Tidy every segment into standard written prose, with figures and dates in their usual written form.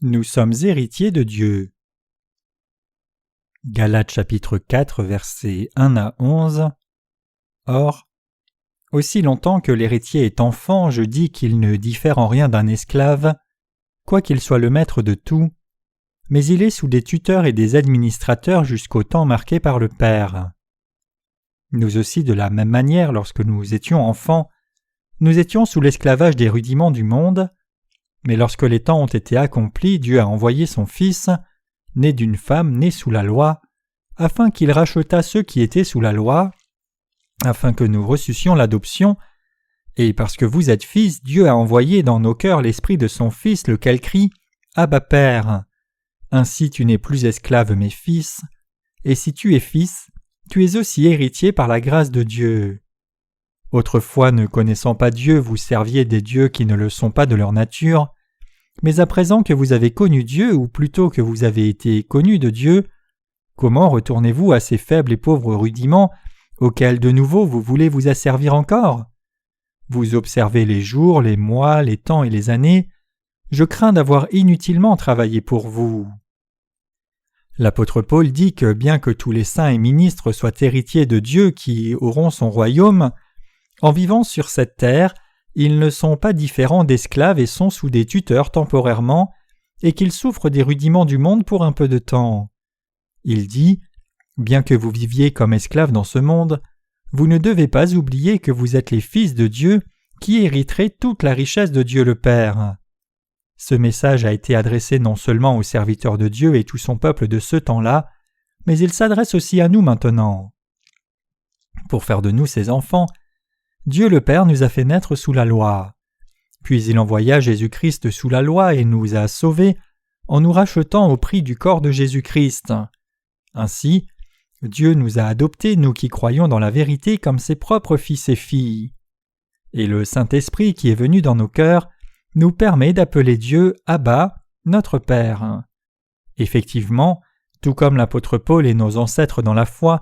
Nous sommes héritiers de Dieu. Galates chapitre 4 versets 1 à 11. Or, aussi longtemps que l'héritier est enfant, je dis qu'il ne diffère en rien d'un esclave, quoiqu'il soit le maître de tout, mais il est sous des tuteurs et des administrateurs jusqu'au temps marqué par le Père. Nous aussi, de la même manière, lorsque nous étions enfants, nous étions sous l'esclavage des rudiments du monde, mais lorsque les temps ont été accomplis, Dieu a envoyé son Fils, né d'une femme née sous la loi, afin qu'il rachetât ceux qui étaient sous la loi, afin que nous reçussions l'adoption, et parce que vous êtes fils, Dieu a envoyé dans nos cœurs l'esprit de son Fils, lequel crie « Abba Père ». Ainsi tu n'es plus esclave mais fils, et si tu es fils, tu es aussi héritier par la grâce de Dieu. Autrefois, ne connaissant pas Dieu, vous serviez des dieux qui ne le sont pas de leur nature, mais à présent que vous avez connu Dieu, ou plutôt que vous avez été connus de Dieu, comment retournez-vous à ces faibles et pauvres rudiments auxquels de nouveau vous voulez vous asservir encore? Vous observez les jours, les mois, les temps et les années. Je crains d'avoir inutilement travaillé pour vous. L'apôtre Paul dit que bien que tous les saints et ministres soient héritiers de Dieu qui auront son royaume, en vivant sur cette terre, ils ne sont pas différents d'esclaves et sont sous des tuteurs temporairement, et qu'ils souffrent des rudiments du monde pour un peu de temps. Il dit « Bien que vous viviez comme esclaves dans ce monde, vous ne devez pas oublier que vous êtes les fils de Dieu qui hériteraient toute la richesse de Dieu le Père. » Ce message a été adressé non seulement aux serviteurs de Dieu et tout son peuple de ce temps-là, mais il s'adresse aussi à nous maintenant. Pour faire de nous ses enfants, Dieu le Père nous a fait naître sous la loi. Puis il envoya Jésus-Christ sous la loi et nous a sauvés en nous rachetant au prix du corps de Jésus-Christ. Ainsi, Dieu nous a adoptés, nous qui croyons dans la vérité, comme ses propres fils et filles. Et le Saint-Esprit qui est venu dans nos cœurs nous permet d'appeler Dieu Abba, notre Père. Effectivement, tout comme l'apôtre Paul et nos ancêtres dans la foi,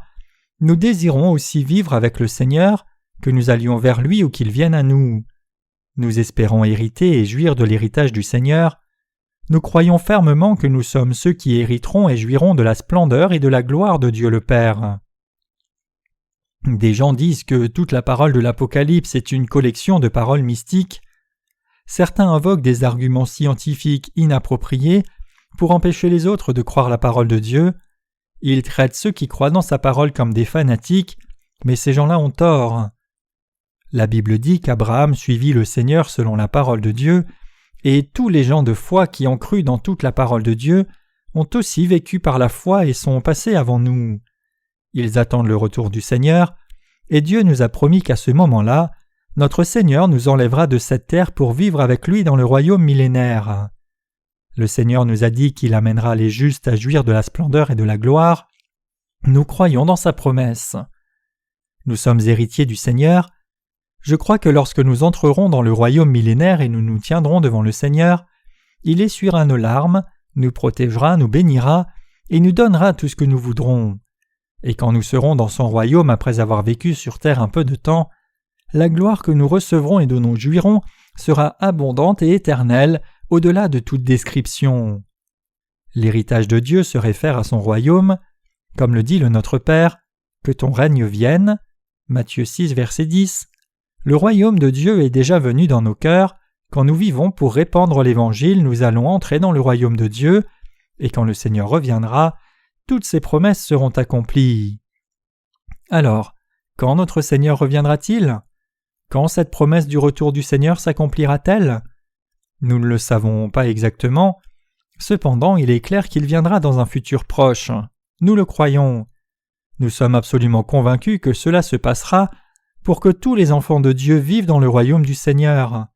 nous désirons aussi vivre avec le Seigneur, que nous allions vers lui ou qu'il vienne à nous. Nous espérons hériter et jouir de l'héritage du Seigneur. Nous croyons fermement que nous sommes ceux qui hériteront et jouiront de la splendeur et de la gloire de Dieu le Père. Des gens disent que toute la parole de l'Apocalypse est une collection de paroles mystiques. Certains invoquent des arguments scientifiques inappropriés pour empêcher les autres de croire la parole de Dieu. Ils traitent ceux qui croient dans sa parole comme des fanatiques, mais ces gens-là ont tort. La Bible dit qu'Abraham suivit le Seigneur selon la parole de Dieu, et tous les gens de foi qui ont cru dans toute la parole de Dieu ont aussi vécu par la foi et sont passés avant nous. Ils attendent le retour du Seigneur, et Dieu nous a promis qu'à ce moment-là, notre Seigneur nous enlèvera de cette terre pour vivre avec lui dans le royaume millénaire. Le Seigneur nous a dit qu'il amènera les justes à jouir de la splendeur et de la gloire. Nous croyons dans sa promesse. Nous sommes héritiers du Seigneur. Je crois que lorsque nous entrerons dans le royaume millénaire et nous nous tiendrons devant le Seigneur, il essuiera nos larmes, nous protégera, nous bénira et nous donnera tout ce que nous voudrons. Et quand nous serons dans son royaume après avoir vécu sur terre un peu de temps, la gloire que nous recevrons et dont nous jouirons sera abondante et éternelle, au-delà de toute description. L'héritage de Dieu se réfère à son royaume, comme le dit le Notre Père, « Que ton règne vienne » Matthieu 6, verset 10. Le royaume de Dieu est déjà venu dans nos cœurs. Quand nous vivons pour répandre l'Évangile, nous allons entrer dans le royaume de Dieu, et quand le Seigneur reviendra, toutes ses promesses seront accomplies. Alors, quand notre Seigneur reviendra-t-il? Quand cette promesse du retour du Seigneur s'accomplira-t-elle? Nous ne le savons pas exactement. Cependant, il est clair qu'il viendra dans un futur proche. Nous le croyons. Nous sommes absolument convaincus que cela se passera pour que tous les enfants de Dieu vivent dans le royaume du Seigneur.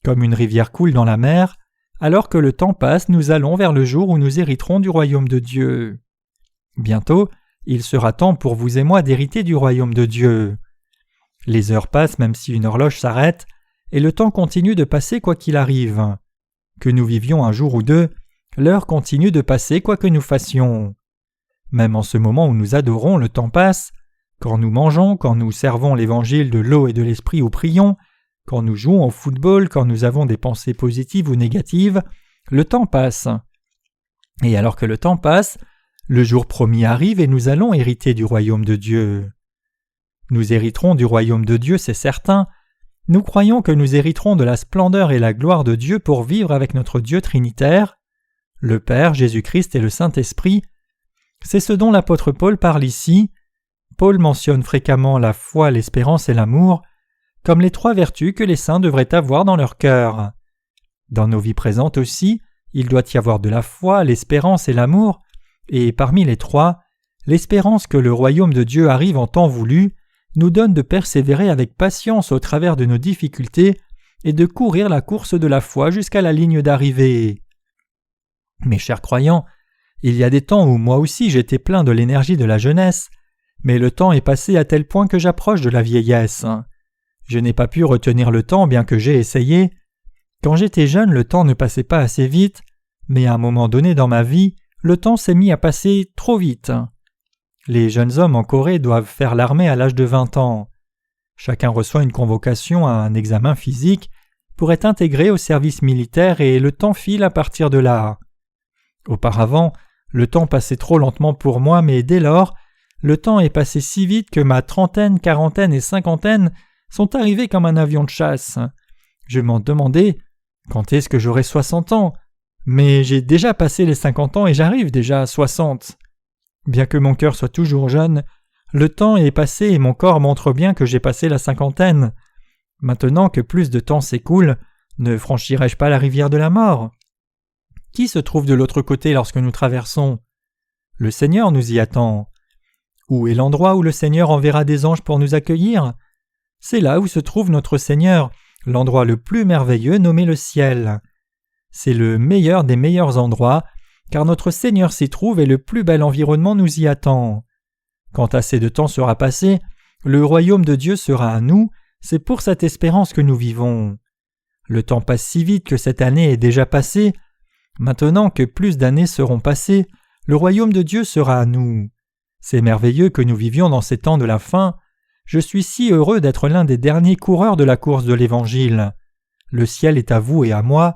Comme une rivière coule dans la mer, alors que le temps passe, nous allons vers le jour où nous hériterons du royaume de Dieu. Bientôt, il sera temps pour vous et moi d'hériter du royaume de Dieu. Les heures passent même si une horloge s'arrête, et le temps continue de passer quoi qu'il arrive. Que nous vivions un jour ou deux, l'heure continue de passer quoi que nous fassions. Même en ce moment où nous adorons, le temps passe. Quand nous mangeons, quand nous servons l'évangile de l'eau et de l'esprit ou prions, quand nous jouons au football, quand nous avons des pensées positives ou négatives, le temps passe. Et alors que le temps passe, le jour promis arrive et nous allons hériter du royaume de Dieu. Nous hériterons du royaume de Dieu, c'est certain. Nous croyons que nous hériterons de la splendeur et la gloire de Dieu pour vivre avec notre Dieu trinitaire, le Père, Jésus-Christ et le Saint-Esprit. C'est ce dont l'apôtre Paul parle ici. Paul mentionne fréquemment la foi, l'espérance et l'amour comme les 3 vertus que les saints devraient avoir dans leur cœur. Dans nos vies présentes aussi, il doit y avoir de la foi, l'espérance et l'amour, et parmi les 3, l'espérance que le royaume de Dieu arrive en temps voulu nous donne de persévérer avec patience au travers de nos difficultés et de courir la course de la foi jusqu'à la ligne d'arrivée. Mes chers croyants, il y a des temps où moi aussi j'étais plein de l'énergie de la jeunesse, mais le temps est passé à tel point que j'approche de la vieillesse. Je n'ai pas pu retenir le temps bien que j'ai essayé. Quand j'étais jeune, le temps ne passait pas assez vite, mais à un moment donné dans ma vie, le temps s'est mis à passer trop vite. Les jeunes hommes en Corée doivent faire l'armée à l'âge de 20 ans. Chacun reçoit une convocation à un examen physique pour être intégré au service militaire et le temps file à partir de là. Auparavant, le temps passait trop lentement pour moi, mais dès lors, le temps est passé si vite que ma trentaine, quarantaine et cinquantaine sont arrivés comme un avion de chasse. Je m'en demandais « Quand est-ce que j'aurai 60 ans ?» Mais j'ai déjà passé les 50 ans et j'arrive déjà à 60. Bien que mon cœur soit toujours jeune, le temps est passé et mon corps montre bien que j'ai passé la cinquantaine. Maintenant que plus de temps s'écoule, ne franchirai-je pas la rivière de la mort ? Qui se trouve de l'autre côté lorsque nous traversons ? Le Seigneur nous y attend. Où est l'endroit où le Seigneur enverra des anges pour nous accueillir ? C'est là où se trouve notre Seigneur, l'endroit le plus merveilleux nommé le ciel. C'est le meilleur des meilleurs endroits, car notre Seigneur s'y trouve et le plus bel environnement nous y attend. Quand assez de temps sera passé, le royaume de Dieu sera à nous, c'est pour cette espérance que nous vivons. Le temps passe si vite que cette année est déjà passée. Maintenant que plus d'années seront passées, le royaume de Dieu sera à nous. C'est merveilleux que nous vivions dans ces temps de la fin. Je suis si heureux d'être l'un des derniers coureurs de la course de l'Évangile. Le ciel est à vous et à moi,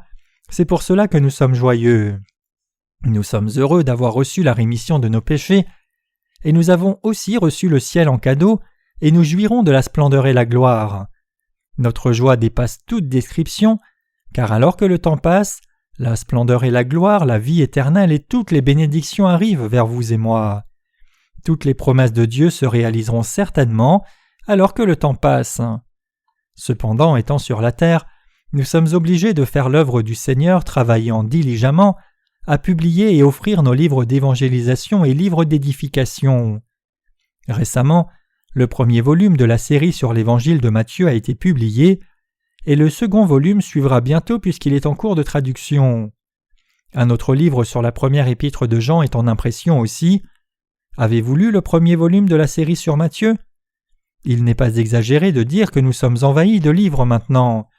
c'est pour cela que nous sommes joyeux. Nous sommes heureux d'avoir reçu la rémission de nos péchés, et nous avons aussi reçu le ciel en cadeau, et nous jouirons de la splendeur et la gloire. Notre joie dépasse toute description, car alors que le temps passe, la splendeur et la gloire, la vie éternelle et toutes les bénédictions arrivent vers vous et moi. Toutes les promesses de Dieu se réaliseront certainement alors que le temps passe. Cependant, étant sur la terre, nous sommes obligés de faire l'œuvre du Seigneur travaillant diligemment à publier et offrir nos livres d'évangélisation et livres d'édification. Récemment, le premier volume de la série sur l'évangile de Matthieu a été publié, et le second volume suivra bientôt puisqu'il est en cours de traduction. Un autre livre sur la première épître de Jean est en impression aussi. Avez-vous lu le premier volume de la série sur Matthieu ? Il n'est pas exagéré de dire que nous sommes envahis de livres maintenant.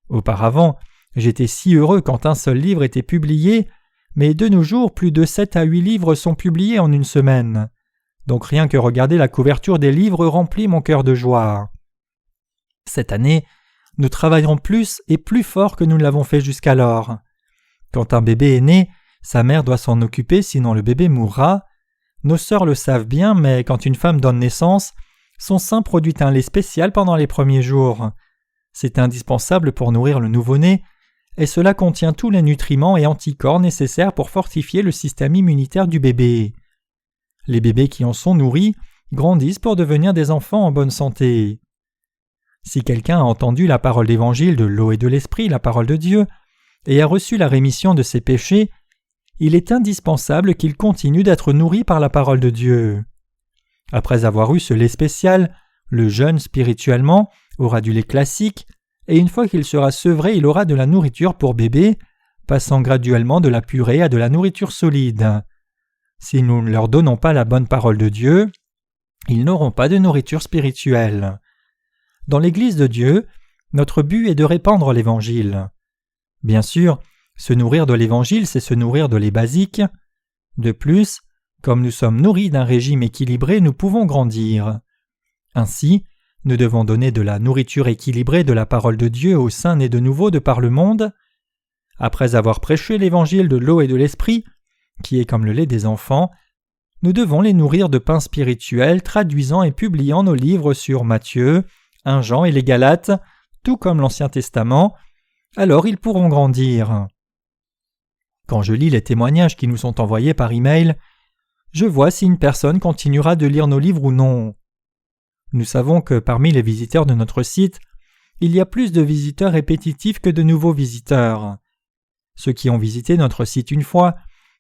Auparavant, j'étais si heureux quand un seul livre était publié, mais de nos jours, plus de 7 à 8 livres sont publiés en une semaine. Donc rien que regarder la couverture des livres remplit mon cœur de joie. Cette année, nous travaillerons plus et plus fort que nous ne l'avons fait jusqu'alors. Quand un bébé est né, sa mère doit s'en occuper sinon le bébé mourra. Nos sœurs le savent bien, mais quand une femme donne naissance, son sein produit un lait spécial pendant les premiers jours. C'est indispensable pour nourrir le nouveau-né, et cela contient tous les nutriments et anticorps nécessaires pour fortifier le système immunitaire du bébé. Les bébés qui en sont nourris grandissent pour devenir des enfants en bonne santé. Si quelqu'un a entendu la parole d'évangile de l'eau et de l'esprit, la parole de Dieu, et a reçu la rémission de ses péchés, il est indispensable qu'il continue d'être nourri par la parole de Dieu. Après avoir eu ce lait spécial, le jeune spirituellement aura du lait classique, et une fois qu'il sera sevré, il aura de la nourriture pour bébé, passant graduellement de la purée à de la nourriture solide. Si nous ne leur donnons pas la bonne parole de Dieu, ils n'auront pas de nourriture spirituelle. Dans l'Église de Dieu, notre but est de répandre l'Évangile. Bien sûr, se nourrir de l'Évangile, c'est se nourrir de lait basique. De plus, comme nous sommes nourris d'un régime équilibré, nous pouvons grandir. Ainsi, nous devons donner de la nourriture équilibrée de la parole de Dieu aux saints nés de nouveau de par le monde. Après avoir prêché l'évangile de l'eau et de l'esprit, qui est comme le lait des enfants, nous devons les nourrir de pain spirituel, traduisant et publiant nos livres sur Matthieu, 1 Jean et les Galates, tout comme l'Ancien Testament, alors ils pourront grandir. Quand je lis les témoignages qui nous sont envoyés par email, je vois si une personne continuera de lire nos livres ou non. Nous savons que parmi les visiteurs de notre site, il y a plus de visiteurs répétitifs que de nouveaux visiteurs. Ceux qui ont visité notre site une fois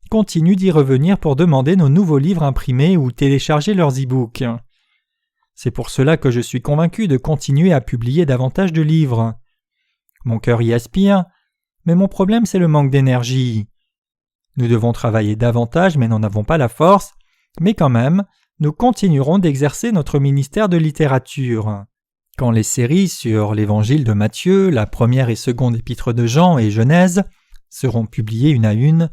continuent d'y revenir pour demander nos nouveaux livres imprimés ou télécharger leurs e-books. C'est pour cela que je suis convaincu de continuer à publier davantage de livres. Mon cœur y aspire, mais mon problème c'est le manque d'énergie. Nous devons travailler davantage mais n'en avons pas la force, mais quand même, nous continuerons d'exercer notre ministère de littérature. Quand les séries sur l'évangile de Matthieu, la première et seconde épître de Jean et Genèse seront publiées une à une,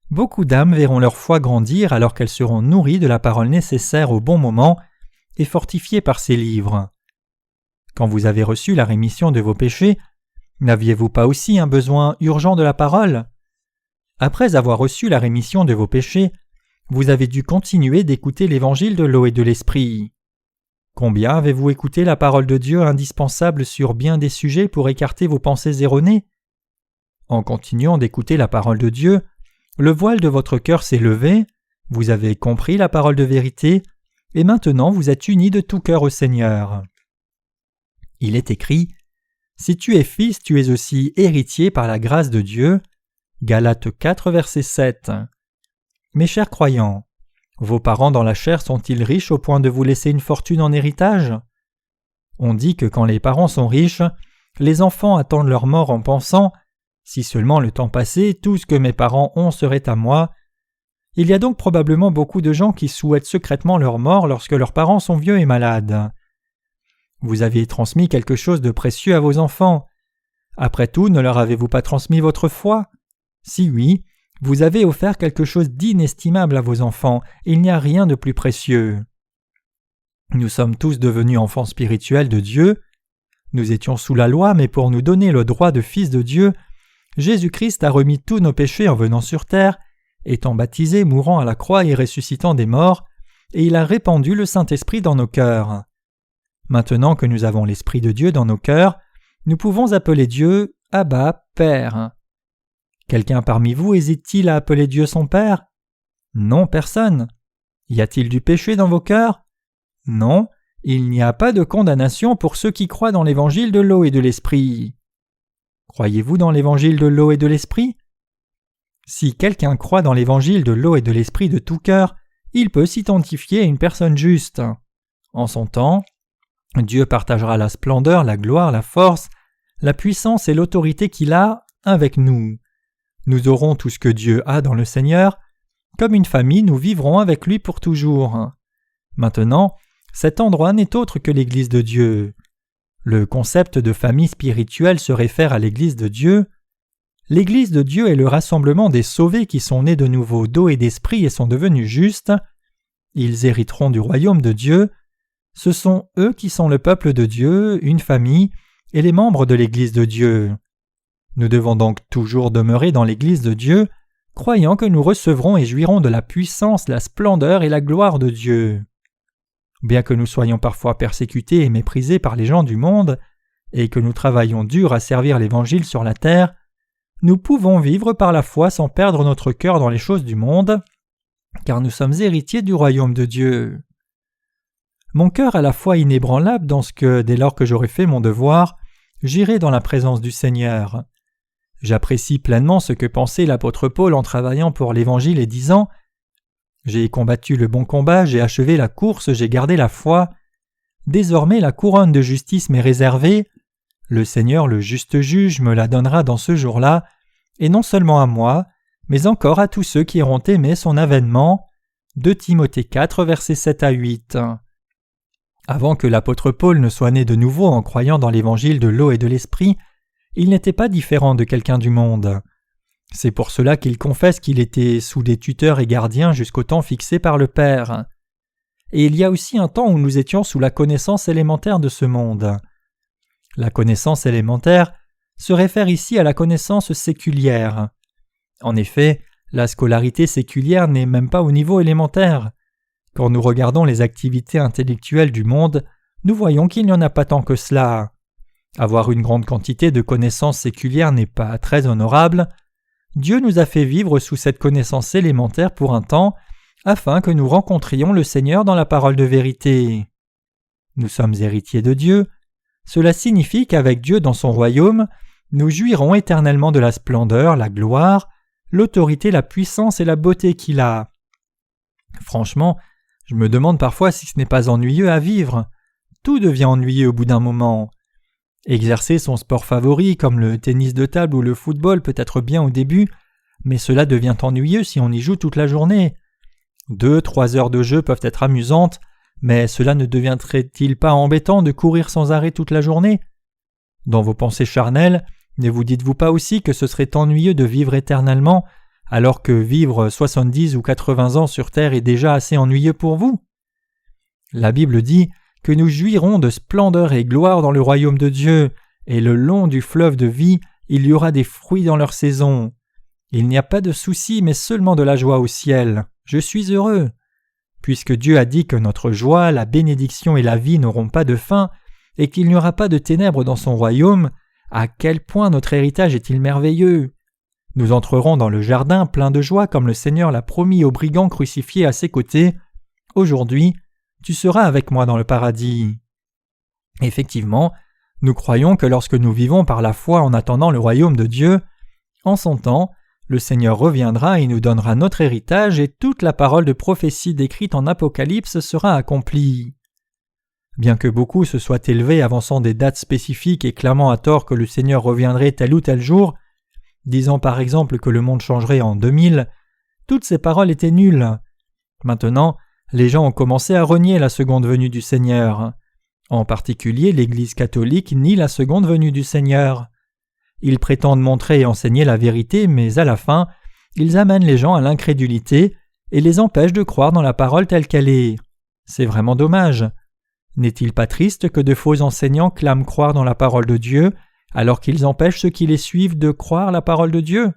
beaucoup d'âmes verront leur foi grandir alors qu'elles seront nourries de la parole nécessaire au bon moment et fortifiées par ces livres. Quand vous avez reçu la rémission de vos péchés, n'aviez-vous pas aussi un besoin urgent de la parole ? Après avoir reçu la rémission de vos péchés, vous avez dû continuer d'écouter l'évangile de l'eau et de l'esprit. Combien avez-vous écouté la parole de Dieu indispensable sur bien des sujets pour écarter vos pensées erronées ? En continuant d'écouter la parole de Dieu, le voile de votre cœur s'est levé, vous avez compris la parole de vérité, et maintenant vous êtes unis de tout cœur au Seigneur. Il est écrit « Si tu es fils, tu es aussi héritier par la grâce de Dieu » Galates 4, verset 7. Mes chers croyants, vos parents dans la chair sont-ils riches au point de vous laisser une fortune en héritage ? On dit que quand les parents sont riches, les enfants attendent leur mort en pensant « Si seulement le temps passait, tout ce que mes parents ont serait à moi ». Il y a donc probablement beaucoup de gens qui souhaitent secrètement leur mort lorsque leurs parents sont vieux et malades. Vous avez transmis quelque chose de précieux à vos enfants. Après tout, ne leur avez-vous pas transmis votre foi ? Si oui, vous avez offert quelque chose d'inestimable à vos enfants, et il n'y a rien de plus précieux. Nous sommes tous devenus enfants spirituels de Dieu. Nous étions sous la loi, mais pour nous donner le droit de fils de Dieu, Jésus-Christ a remis tous nos péchés en venant sur terre, étant baptisé, mourant à la croix et ressuscitant des morts, et il a répandu le Saint-Esprit dans nos cœurs. Maintenant que nous avons l'Esprit de Dieu dans nos cœurs, nous pouvons appeler Dieu « Abba, Père ». Quelqu'un parmi vous hésite-t-il à appeler Dieu son Père ? Non, personne. Y a-t-il du péché dans vos cœurs ? Non, il n'y a pas de condamnation pour ceux qui croient dans l'évangile de l'eau et de l'esprit. Croyez-vous dans l'évangile de l'eau et de l'esprit ? Si quelqu'un croit dans l'évangile de l'eau et de l'esprit de tout cœur, il peut s'identifier à une personne juste. En son temps, Dieu partagera la splendeur, la gloire, la force, la puissance et l'autorité qu'il a avec nous. Nous aurons tout ce que Dieu a dans le Seigneur. Comme une famille, nous vivrons avec lui pour toujours. Maintenant, cet endroit n'est autre que l'Église de Dieu. Le concept de famille spirituelle se réfère à l'Église de Dieu. L'Église de Dieu est le rassemblement des sauvés qui sont nés de nouveau d'eau et d'esprit et sont devenus justes. Ils hériteront du royaume de Dieu. Ce sont eux qui sont le peuple de Dieu, une famille, et les membres de l'Église de Dieu. Nous devons donc toujours demeurer dans l'Église de Dieu, croyant que nous recevrons et jouirons de la puissance, la splendeur et la gloire de Dieu. Bien que nous soyons parfois persécutés et méprisés par les gens du monde, et que nous travaillions dur à servir l'Évangile sur la terre, nous pouvons vivre par la foi sans perdre notre cœur dans les choses du monde, car nous sommes héritiers du royaume de Dieu. Mon cœur a la foi inébranlable dans ce que, dès lors que j'aurai fait mon devoir, j'irai dans la présence du Seigneur. J'apprécie pleinement ce que pensait l'apôtre Paul en travaillant pour l'Évangile et disant « J'ai combattu le bon combat, j'ai achevé la course, j'ai gardé la foi. Désormais la couronne de justice m'est réservée. Le Seigneur, le juste juge, me la donnera dans ce jour-là, et non seulement à moi, mais encore à tous ceux qui auront aimé son avènement. » 2 Timothée 4, versets 7 à 8. Avant que l'apôtre Paul ne soit né de nouveau en croyant dans l'évangile de l'eau et de l'esprit, il n'était pas différent de quelqu'un du monde. C'est pour cela qu'il confesse qu'il était sous des tuteurs et gardiens jusqu'au temps fixé par le Père. Et il y a aussi un temps où nous étions sous la connaissance élémentaire de ce monde. La connaissance élémentaire, se réfère ici à la connaissance séculière. En effet, la scolarité séculière n'est même pas au niveau élémentaire. Quand nous regardons les activités intellectuelles du monde, nous voyons qu'il n'y en a pas tant que cela. Avoir une grande quantité de connaissances séculières n'est pas très honorable. Dieu nous a fait vivre sous cette connaissance élémentaire pour un temps, afin que nous rencontrions le Seigneur dans la parole de vérité. Nous sommes héritiers de Dieu. Cela signifie qu'avec Dieu dans son royaume, nous jouirons éternellement de la splendeur, la gloire, l'autorité, la puissance et la beauté qu'il a. Franchement, je me demande parfois si ce n'est pas ennuyeux à vivre. Tout devient ennuyeux au bout d'un moment. Exercer son sport favori comme le tennis de table ou le football peut être bien au début, mais cela devient ennuyeux si on y joue toute la journée. 2-3 heures de jeu peuvent être amusantes, mais cela ne deviendrait-il pas embêtant de courir sans arrêt toute la journée? Dans vos pensées charnelles, ne vous dites-vous pas aussi que ce serait ennuyeux de vivre éternellement, alors que vivre 70 ou 80 ans sur terre est déjà assez ennuyeux pour vous? La Bible dit que nous jouirons de splendeur et gloire dans le royaume de Dieu, et le long du fleuve de vie, il y aura des fruits dans leur saison. Il n'y a pas de souci, mais seulement de la joie au ciel. Je suis heureux. Puisque Dieu a dit que notre joie, la bénédiction et la vie n'auront pas de fin, et qu'il n'y aura pas de ténèbres dans son royaume, à quel point notre héritage est-il merveilleux! Nous entrerons dans le jardin plein de joie comme le Seigneur l'a promis aux brigands crucifiés à ses côtés. Aujourd'hui, tu seras avec moi dans le paradis. Effectivement, nous croyons que lorsque nous vivons par la foi en attendant le royaume de Dieu, en son temps, le Seigneur reviendra et nous donnera notre héritage et toute la parole de prophétie décrite en Apocalypse sera accomplie. Bien que beaucoup se soient élevés avançant des dates spécifiques et clamant à tort que le Seigneur reviendrait tel ou tel jour, disant par exemple que le monde changerait en 2000, toutes ces paroles étaient nulles. Maintenant, les gens ont commencé à renier la seconde venue du Seigneur. En particulier, l'Église catholique nie la seconde venue du Seigneur. Ils prétendent montrer et enseigner la vérité, mais à la fin, ils amènent les gens à l'incrédulité et les empêchent de croire dans la parole telle qu'elle est. C'est vraiment dommage. N'est-il pas triste que de faux enseignants clament croire dans la parole de Dieu, alors qu'ils empêchent ceux qui les suivent de croire la parole de Dieu?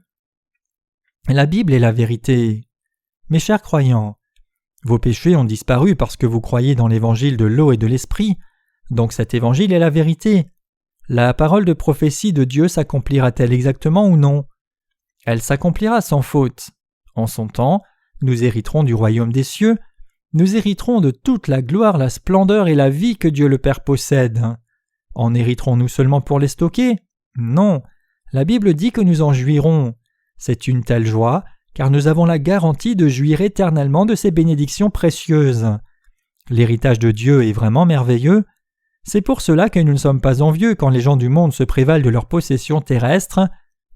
La Bible est la vérité. Mes chers croyants, vos péchés ont disparu parce que vous croyez dans l'évangile de l'eau et de l'esprit, donc cet évangile est la vérité. La parole de prophétie de Dieu s'accomplira-t-elle exactement ou non? Elle s'accomplira sans faute. En son temps, nous hériterons du royaume des cieux, nous hériterons de toute la gloire, la splendeur et la vie que Dieu le Père possède. En hériterons-nous seulement pour les stocker? Non, la Bible dit que nous en jouirons. C'est une telle joie, car nous avons la garantie de jouir éternellement de ces bénédictions précieuses. L'héritage de Dieu est vraiment merveilleux. C'est pour cela que nous ne sommes pas envieux quand les gens du monde se prévalent de leurs possessions terrestres.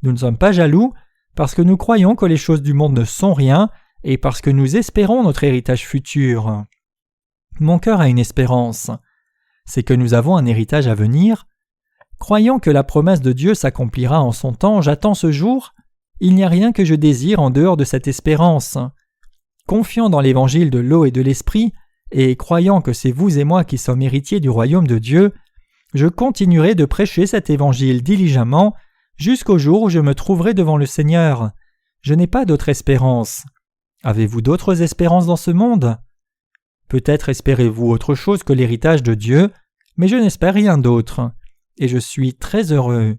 Nous ne sommes pas jaloux, parce que nous croyons que les choses du monde ne sont rien, et parce que nous espérons notre héritage futur. Mon cœur a une espérance. C'est que nous avons un héritage à venir. Croyant que la promesse de Dieu s'accomplira en son temps, j'attends ce jour. Il n'y a rien que je désire en dehors de cette espérance. Confiant dans l'évangile de l'eau et de l'esprit, et croyant que c'est vous et moi qui sommes héritiers du royaume de Dieu, je continuerai de prêcher cet évangile diligemment jusqu'au jour où je me trouverai devant le Seigneur. Je n'ai pas d'autre espérance. Avez-vous d'autres espérances dans ce monde? Peut-être espérez-vous autre chose que l'héritage de Dieu, mais je n'espère rien d'autre. Et je suis très heureux.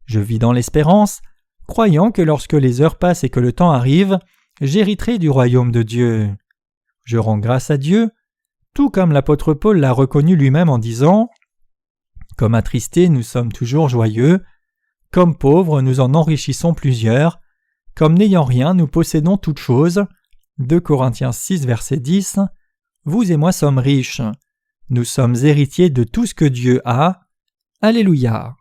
Je vis dans l'espérance, croyant que lorsque les heures passent et que le temps arrive, j'hériterai du royaume de Dieu. Je rends grâce à Dieu, tout comme l'apôtre Paul l'a reconnu lui-même en disant « Comme attristés, nous sommes toujours joyeux. Comme pauvres, nous en enrichissons plusieurs. Comme n'ayant rien, nous possédons toutes choses. » 2 Corinthiens 6, verset 10. Vous et moi sommes riches. Nous sommes héritiers de tout ce que Dieu a. Alléluia.